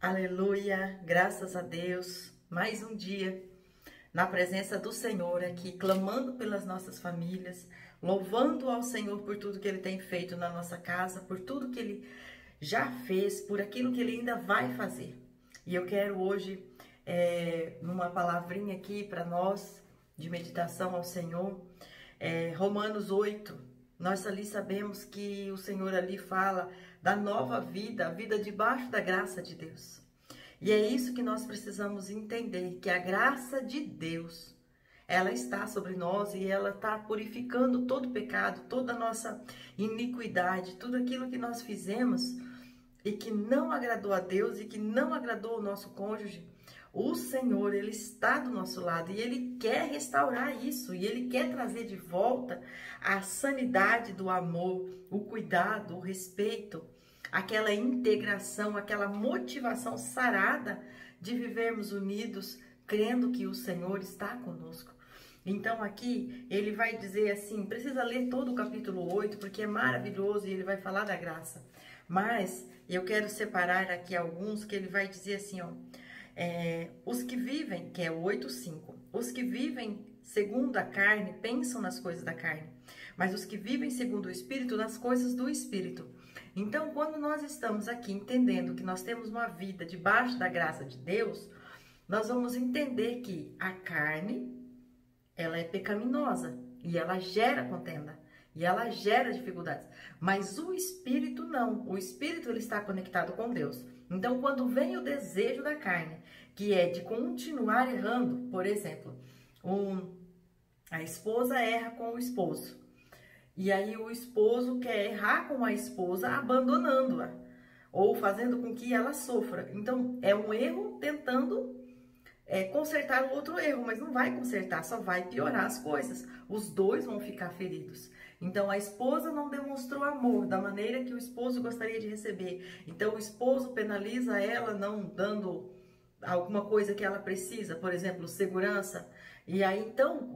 Aleluia, graças a Deus, mais um dia na presença do Senhor aqui, clamando pelas nossas famílias, louvando ao Senhor por tudo que Ele tem feito na nossa casa, por tudo que Ele já fez, por aquilo que Ele ainda vai fazer. E eu quero hoje, numa palavrinha aqui para nós, de meditação ao Senhor, Romanos 8, nós ali sabemos que o Senhor ali fala da nova vida, a vida debaixo da graça de Deus. E é isso que nós precisamos entender, que a graça de Deus, ela está sobre nós e ela está purificando todo pecado, toda a nossa iniquidade, tudo aquilo que nós fizemos e que não agradou a Deus e que não agradou o nosso cônjuge. O Senhor, Ele está do nosso lado e Ele quer restaurar isso, e Ele quer trazer de volta a sanidade do amor, o cuidado, o respeito, aquela integração, aquela motivação sarada de vivermos unidos, crendo que o Senhor está conosco. Então aqui ele vai dizer assim, precisa ler todo o capítulo 8, porque é maravilhoso e ele vai falar da graça. Mas eu quero separar aqui alguns que ele vai dizer assim, ó. Os que vivem, que é o 8:5, os que vivem segundo a carne pensam nas coisas da carne, mas os que vivem segundo o Espírito, nas coisas do Espírito. Então, quando nós estamos aqui entendendo que nós temos uma vida debaixo da graça de Deus, nós vamos entender que a carne, ela é pecaminosa e ela gera contenda e ela gera dificuldades, mas o Espírito não. O Espírito, ele está conectado com Deus. Então, quando vem o desejo da carne, que é de continuar errando, por exemplo, a esposa erra com o esposo, e aí o esposo quer errar com a esposa abandonando-a, ou fazendo com que ela sofra. Então, é um erro tentando consertar o outro erro, mas não vai consertar, só vai piorar as coisas. Os dois vão ficar feridos. Então, a esposa não demonstrou amor da maneira que o esposo gostaria de receber. Então, o esposo penaliza ela não dando alguma coisa que ela precisa, por exemplo, segurança. E aí, então,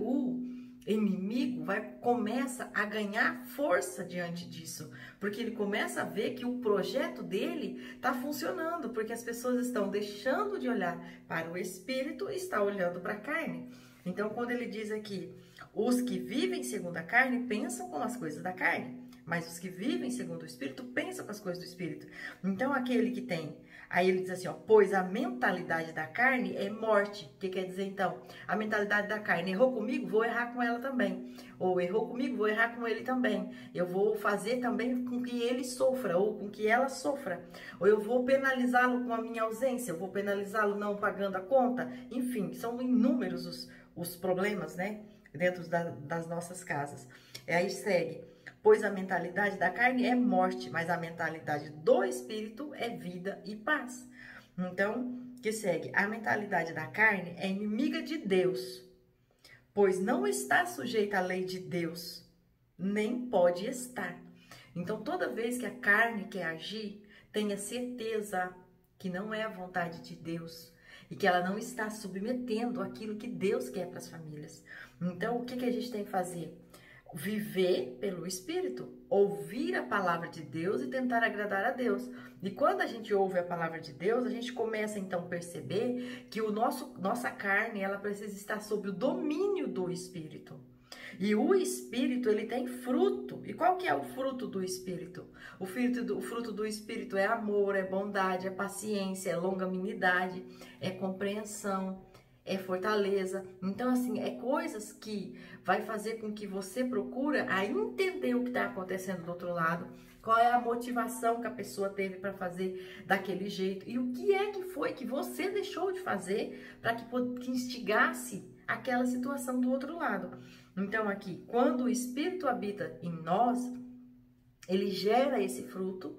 o inimigo começa a ganhar força diante disso, porque ele começa a ver que o projeto dele está funcionando, porque as pessoas estão deixando de olhar para o Espírito e estão olhando para a carne. Então, quando ele diz aqui, os que vivem segundo a carne pensam com as coisas da carne, mas os que vivem segundo o Espírito pensam com as coisas do Espírito. Então, aquele que tem, aí ele diz assim, ó, pois a mentalidade da carne é morte. O que quer dizer então? A mentalidade da carne, errou comigo, vou errar com ela também. Ou errou comigo, vou errar com ele também. Eu vou fazer também com que ele sofra, ou com que ela sofra. Ou eu vou penalizá-lo com a minha ausência, eu vou penalizá-lo não pagando a conta. Enfim, são inúmeros os problemas, né? Dentro das nossas casas. E aí segue, pois a mentalidade da carne é morte, mas a mentalidade do Espírito é vida e paz. Então, que segue, a mentalidade da carne é inimiga de Deus, pois não está sujeita à lei de Deus, nem pode estar. Então, toda vez que a carne quer agir, tenha certeza que não é a vontade de Deus e que ela não está submetendo aquilo que Deus quer para as famílias. Então, o que a gente tem que fazer? Viver pelo Espírito, ouvir a palavra de Deus e tentar agradar a Deus. E quando a gente ouve a palavra de Deus, a gente começa então a perceber que nossa carne, ela precisa estar sob o domínio do Espírito. E o Espírito, ele tem fruto. E qual que é o fruto do Espírito? O fruto do Espírito é amor, é bondade, é paciência, é longanimidade, é compreensão, é fortaleza. Então, assim, é coisas que vai fazer com que você procura a entender o que está acontecendo do outro lado, qual é a motivação que a pessoa teve para fazer daquele jeito e o que é que foi que você deixou de fazer para que instigasse aquela situação do outro lado. Então, aqui, quando o Espírito habita em nós, ele gera esse fruto,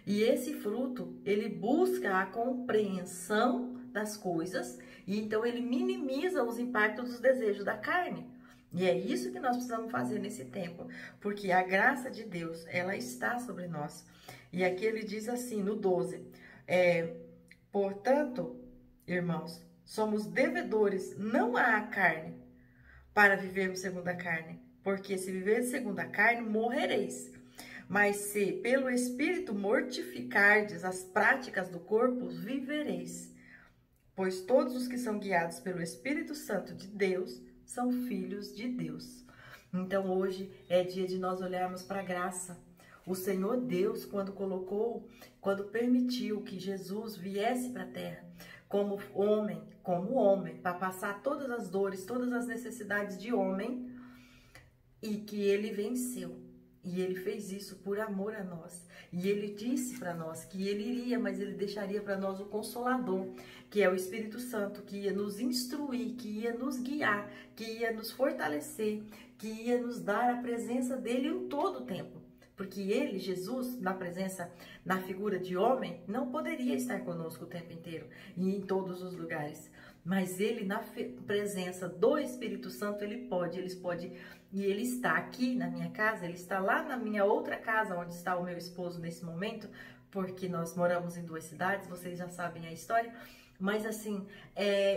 e esse fruto, ele busca a compreensão das coisas, e então ele minimiza os impactos dos desejos da carne. E é isso que nós precisamos fazer nesse tempo, porque a graça de Deus, ela está sobre nós. E aqui ele diz assim, no 12, portanto, irmãos, somos devedores não à carne, para vivermos segundo a carne, porque se viver segundo a carne, morrereis. Mas se pelo Espírito mortificardes as práticas do corpo, vivereis. Pois todos os que são guiados pelo Espírito Santo de Deus são filhos de Deus. Então hoje é dia de nós olharmos para a graça. O Senhor Deus, quando permitiu que Jesus viesse para a terra como homem, para passar todas as dores, todas as necessidades de homem, e que ele venceu. E ele fez isso por amor a nós. E ele disse para nós que ele iria, mas ele deixaria para nós o Consolador, que é o Espírito Santo, que ia nos instruir, que ia nos guiar, que ia nos fortalecer, que ia nos dar a presença dele em todo o tempo. Porque ele, Jesus, na figura de homem, não poderia estar conosco o tempo inteiro e em todos os lugares. Mas ele, na presença do Espírito Santo, ele pode, e ele está aqui na minha casa, ele está lá na minha outra casa, onde está o meu esposo nesse momento, porque nós moramos em 2 cidades, vocês já sabem a história, mas assim,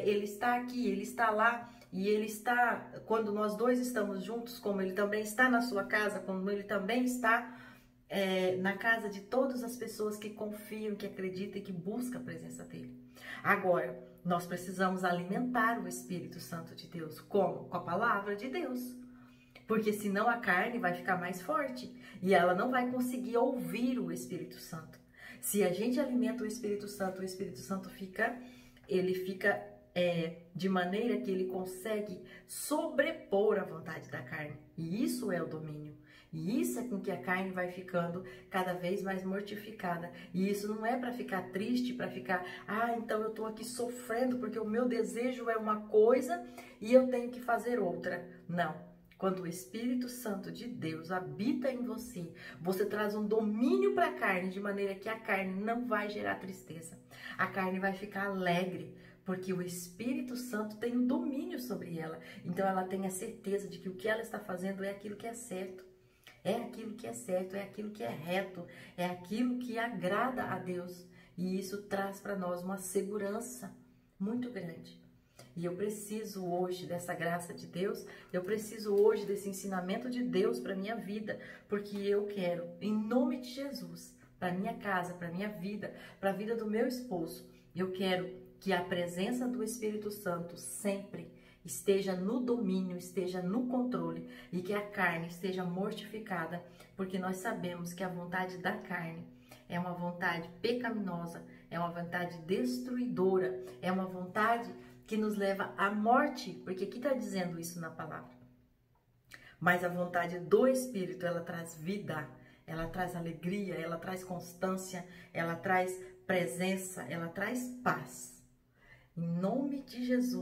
ele está aqui, ele está lá, e ele está, quando nós dois estamos juntos, como ele também está na sua casa, como ele também está na casa de todas as pessoas que confiam, que acreditam e que buscam a presença dele. Agora, nós precisamos alimentar o Espírito Santo de Deus. Como? Com a palavra de Deus. Porque senão a carne vai ficar mais forte e ela não vai conseguir ouvir o Espírito Santo. Se a gente alimenta o Espírito Santo fica de maneira que ele consegue sobrepor a vontade da carne. E isso é o domínio. E isso é com que a carne vai ficando cada vez mais mortificada. E isso não é para ficar triste, para ficar, então eu tô aqui sofrendo porque o meu desejo é uma coisa e eu tenho que fazer outra. Não. Quando o Espírito Santo de Deus habita em você, você traz um domínio para a carne, de maneira que a carne não vai gerar tristeza. A carne vai ficar alegre, porque o Espírito Santo tem o domínio sobre ela. Então ela tem a certeza de que o que ela está fazendo é aquilo que é certo. É aquilo que é certo, é aquilo que é reto, é aquilo que agrada a Deus. E isso traz para nós uma segurança muito grande. E eu preciso hoje dessa graça de Deus, eu preciso hoje desse ensinamento de Deus para minha vida, porque eu quero, em nome de Jesus, para minha casa, para minha vida, para a vida do meu esposo, eu quero que a presença do Espírito Santo sempre esteja no domínio, esteja no controle e que a carne esteja mortificada, porque nós sabemos que a vontade da carne é uma vontade pecaminosa, é uma vontade destruidora, é uma vontade que nos leva à morte, porque aqui está dizendo isso na palavra. Mas a vontade do Espírito, ela traz vida, ela traz alegria, ela traz constância, ela traz presença, ela traz paz. Em nome de Jesus.